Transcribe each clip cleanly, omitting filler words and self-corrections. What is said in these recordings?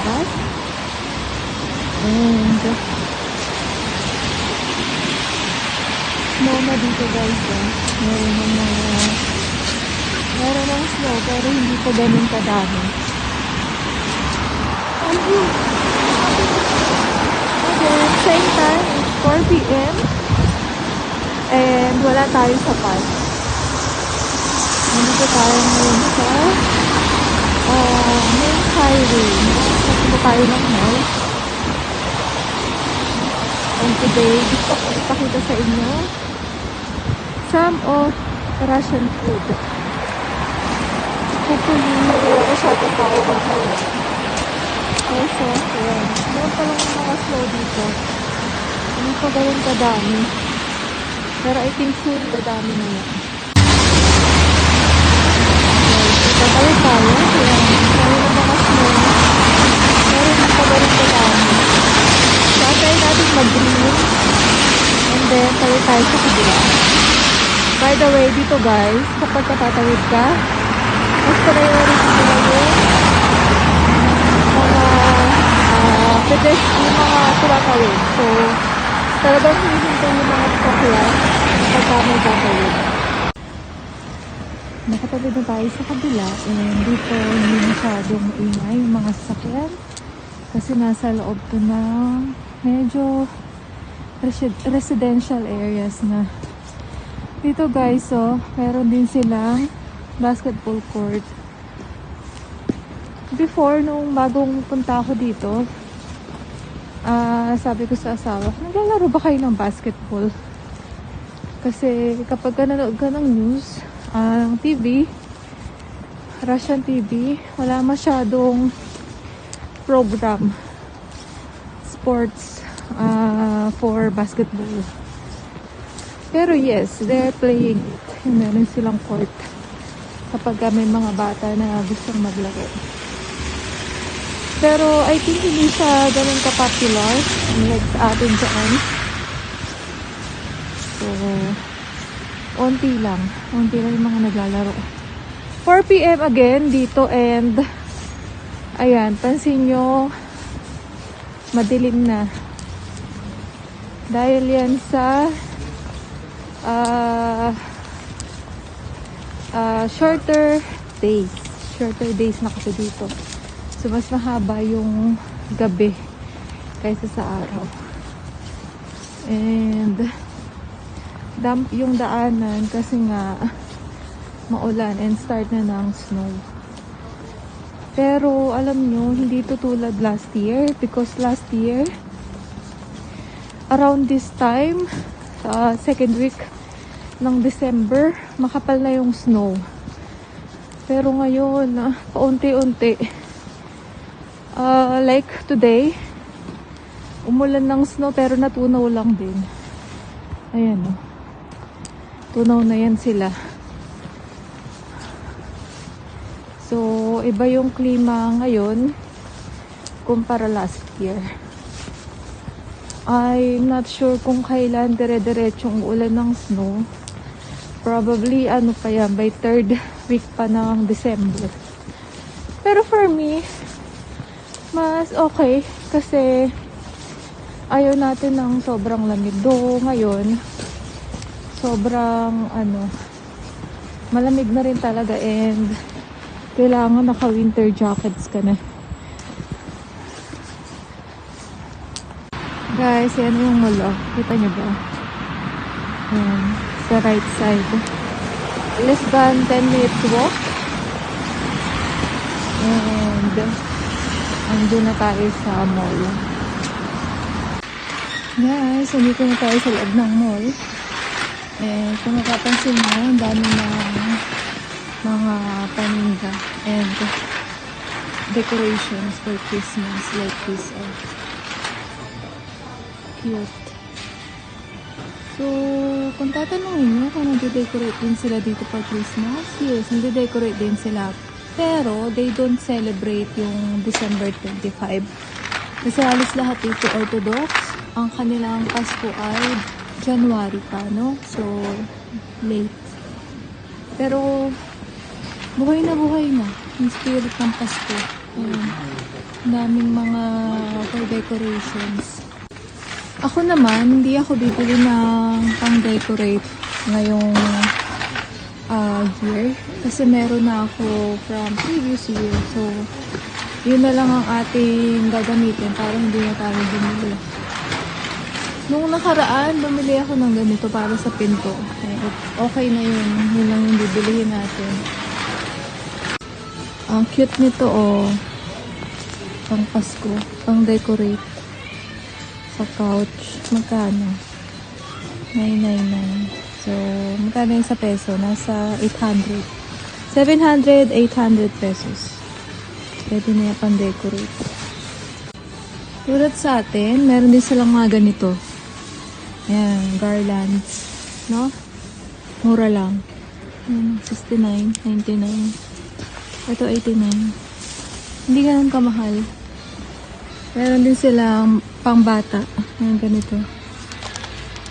labas. And snow na dito guys. Meron ng snow pero hindi pa ganun kadami. Okay, same time, it's 4 p.m. And wala tayo sa park. Nandito tayo ngayon sa main highway. Nakasama tayo ng mall. And today, gusto ko ipakita sa inyo some of Russian food. Hopefully, wala siya ito tayo pagkain. Also, ayan. Meron pa lang mga slow dito. Hindi pa ganun kadami. Pero I think soon kadami na yan. Tatawid tayo. Ayan. Tayo ng mga slow. Pero hindi pa ganun kadami. So, try natin mag-green. And then, tawid tayo sa kabila. By the way, dito guys, kapag katatawid ka, mas priority nila yung yung mga tumatawid. So, talagang hinihintay yung mga sasakyan pagka may tatawid. Nakatawid na tayo sa kabila. And dito hindi masyadong ingay yung mga sasakyan. Kasi nasa loob to ng medyo residential areas na. Dito guys, meron din silang basketball court. Before, nung bagong punta ako dito, sabi ko sa asawa, naglalaro ba kayo ng basketball? Kasi kapag nanonood ka ng news, ng TV, Russian TV, wala masyadong program, sports, for basketball. Pero yes, they're playing it. Meron silang court kapag may mga bata na gustong maglaro. Pero I think hindi siya ganun ka-popular like sa atin dyan. So, onti lang yung mga naglalaro. 4 p.m. again dito and ayan, pansin nyo madilim na. Dahil yan sa shorter days na kasi dito. So, mas mahaba yung gabi kaysa sa araw. And damp yung daanan kasi nga maulan and start na ng snow. Pero alam nyo, hindi to tulad last year because last year around this time, second week ng December, makapal na yung snow. Pero ngayon, paunti-unti. Like today, umulan ng snow pero natunaw lang din. Ayan o. Tunaw na yan sila. So, iba yung klima ngayon kumpara last year. I'm not sure kung kailan dire-diretsong ulan ng snow. Probably, pa yan, by 3rd week pa ng December. Pero for me, mas okay kasi ayaw natin ng sobrang lamig. Do ngayon sobrang malamig na rin talaga and kailangan naka winter jackets ka na. Guys, yan yung mall. Kita nyo ba? Yan, sa right side. Less than 10 minutes walk. And andun na tayo sa mall. Guys, andito na tayo sa loob ng mall. And kung makapansin mo, ang dami ng mga paninda and decorations for Christmas like this. Cute. So, kung tatanungin nyo kung nag-decorate din sila dito for Christmas, yes, nag-decorate din sila. Pero, they don't celebrate yung December 25. Kasi halos lahat dito Orthodox. Ang kanilang Pasko ay January pa, no? So, late. Pero, buhay na yung spirit ng Pasko. Ayan. Ang daming mga for decorations. Ako naman, hindi ako bibili ng pang-decorate ngayong year. Kasi meron na ako from previous year. So, yun na lang ang ating gagamitin para hindi na tayo bumili. Nung nakaraan, bumili ako ng ganito para sa pinto. Okay na yun. Yun lang yung bibilihin natin. Ang cute nito, oh. Pang Pasko. Pang decorate. Sa couch. Magkano? 999. So, magkano yung sa peso? Nasa 800. 700, 800 pesos. Pwede na yung pang-decorate. Tulad sa atin, meron din silang mga ganito. Ayan, garlands. No? Mura lang. Ayan, 69.99. Ito, 89. Hindi ganun kamahal. Meron din silang pang-bata. Ayan, ganito.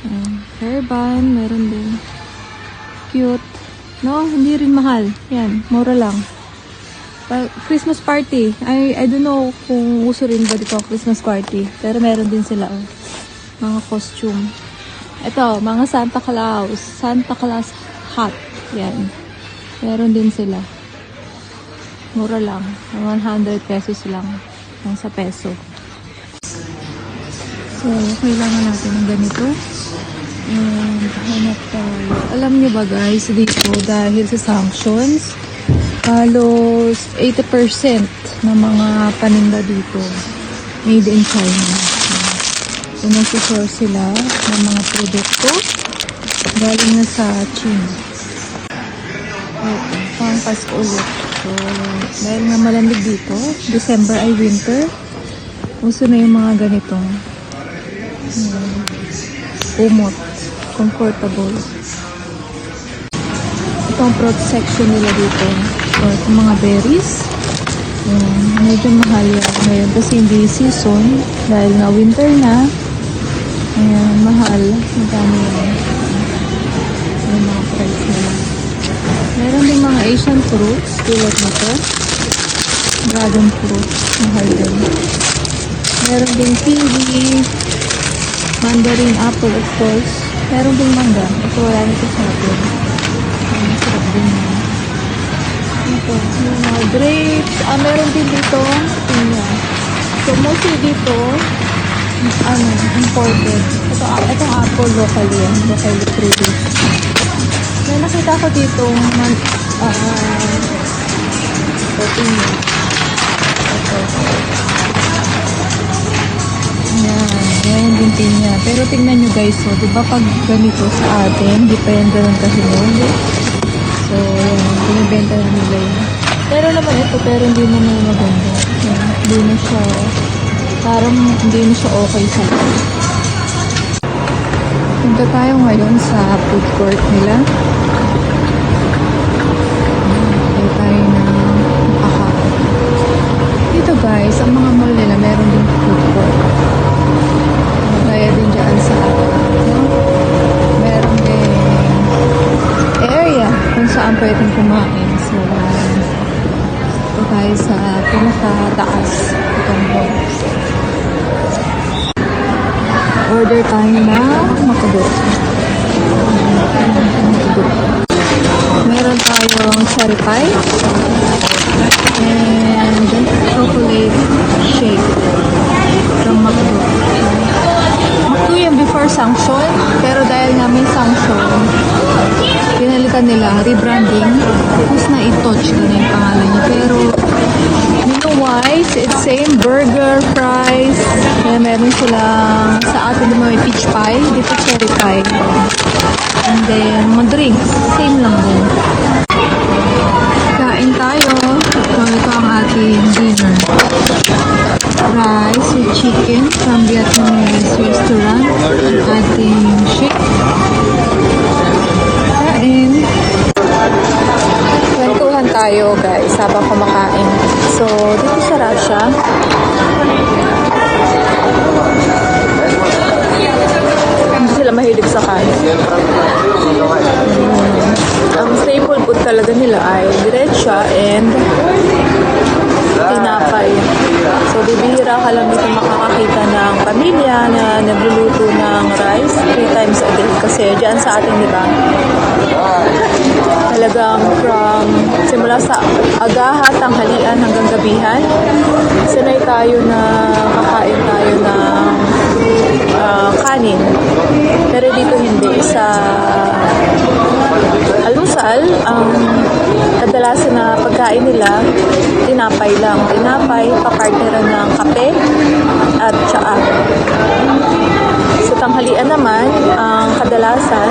Ayan, hairband. Meron din. Cute. No? Hindi rin mahal. Ayan, mura lang. Christmas party. I don't know kung uso rin ba dito Christmas party. Pero meron din sila, oh. Mga costume. Ito, mga Santa Claus. Santa Claus hat. Yan. Meron din sila. Mura lang. 100 pesos lang. Lang sa peso. So, kailangan natin ng ganito. And, hanap tayo. Alam niyo ba guys, dito dahil sa sanctions, halos 80% ng mga paninda dito made in China. So, nagsusource sila ng mga produkto galing na sa China. Pang Pasko ulit. So, dahil nga malamig dito, December ay winter, uso na yung mga ganitong umot, comfortable. Ito ang fruit section nila dito. So, itong mga berries. Medyo mahal yan ngayon kasi hindi season. Dahil na winter na. Ayan, mahal. Magkano yan. Yung mga price nila. Meron din mga Asian fruits. Tulad nito. Dragon fruit. Mahal din. Meron din kiwi. Mandarin, apple, of course. Meron din mangga. Ito wala nito sa atin. Masarap din yan. Ito, yung mga grapes. Meron din dito. Pinya. So, mostly dito, imported. Itong apple, local yan. Locally produced. May nakita ko dito, pinya. Ito. Ayan din pinya. Pero tingnan nyo guys, so, diba pag ganito sa atin, di pa yan ganun kahinog. So, ayan, binibenta na nila yun. Pero naman ito, pero hindi naman maganda. Ayan, hindi na siya, parang hindi na siya okay sa akin. Punta tayo ngayon sa food court nila. Tayo tayo na makakain. Dito guys, ang mga mall nila, meron din food court. Kaya din dyan sa, meron din area kung saan pwedeng kumain. So, ito tayo sa pinakataas itong hall. Order tayo na makabot. Meron tayong cherry pie and chocolate shake from Makdo. Makdo yan before sanction, pero dahil nga may sanction, pinalitan nila, rebranding, tapos na i-touch ka na yung pangalan niya. Pero menu-wise, it's same, burger, fries, kaya meron silang, sa atin naman may peach pie, dito cherry pie. And then, mga drinks, same lang din. Kain tayo. So, ito ang ating dinner. Rice with chicken from Vietnamese restaurant. Ang ating shake. Kain. Kwentuhan tayo guys habang kumakain. So, dito sa Russia, hindi sila mahilig sa kanin. Ang staple food talaga nila ay diretsa and tinapay. So, ka lang dito makakakita ng pamilya na nagluluto ng rice 3 times a day. Kasi dyan sa atin, di ba? Talagang from simula sa agaha, tanghalian hanggang gabihan, sanay tayo na kakain tayo ng kanin. Pero dito hindi. Sa almusal, ang kadalasan na pagkain nila, tinapay lang. Tinapay, papartneran ng kape at tsaa. Sa tanghalian naman, ang kadalasan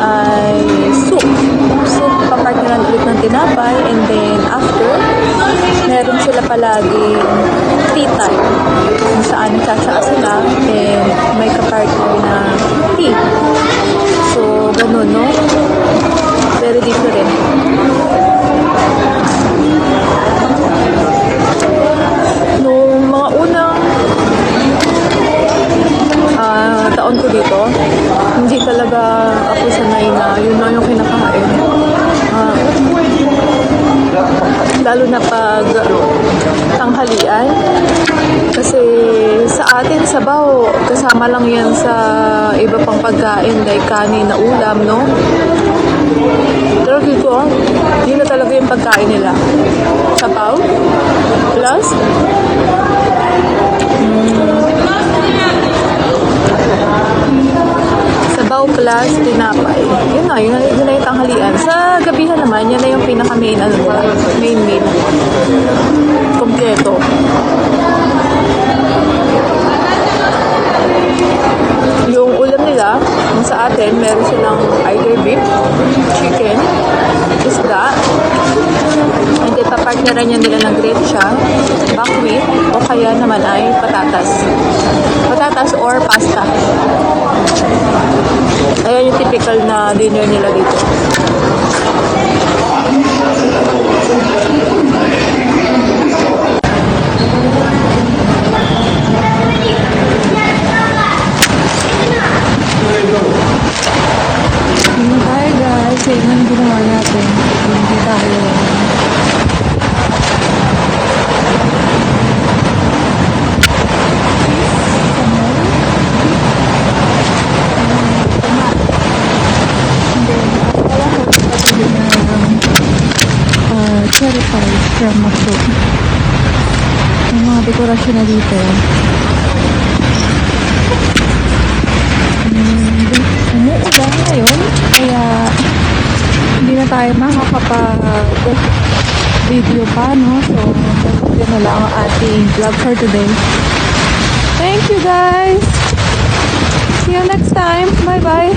ay soup. Soup, papartneran ulit ng tinapay. And then after, meron sila palaging tea time. Kung saan nagsasaka sila and may kapartner na tea. So, ganun, no? Very different. Noong mga unang taon ko dito, hindi talaga ako sanay na yun na yung kinakain. Lalo na pag tanghalian. Kasi sa atin, sabaw, kasama lang yan sa iba pang pagkain like kanin na ulam, no? Pero dito, yun na talaga yung pagkain nila. Sabaw, plus, sabaw plus tinapay. Yun na yung tanghalian. Sa gabihan naman, yan na yung pinaka-main, main meal. Kompleto. Yung ulam nila, kung sa atin, meron silang either beef, chicken, isda, and then papartneran niya nila ng grilled siya, buckwheat, o kaya naman ay patatas. Patatas or pasta. Ayan yung typical na dinner nila dito. Hi guys, yun ang ginawa natin. Hindi tayo. Cherry pie from Macdo. Yung mga dekorasyon na dito. Umuulan ngayon, kaya hindi na tayo makakapag-video pa, no? So, yun na lang ang ating vlog for today. Thank you guys! See you next time! Bye-bye!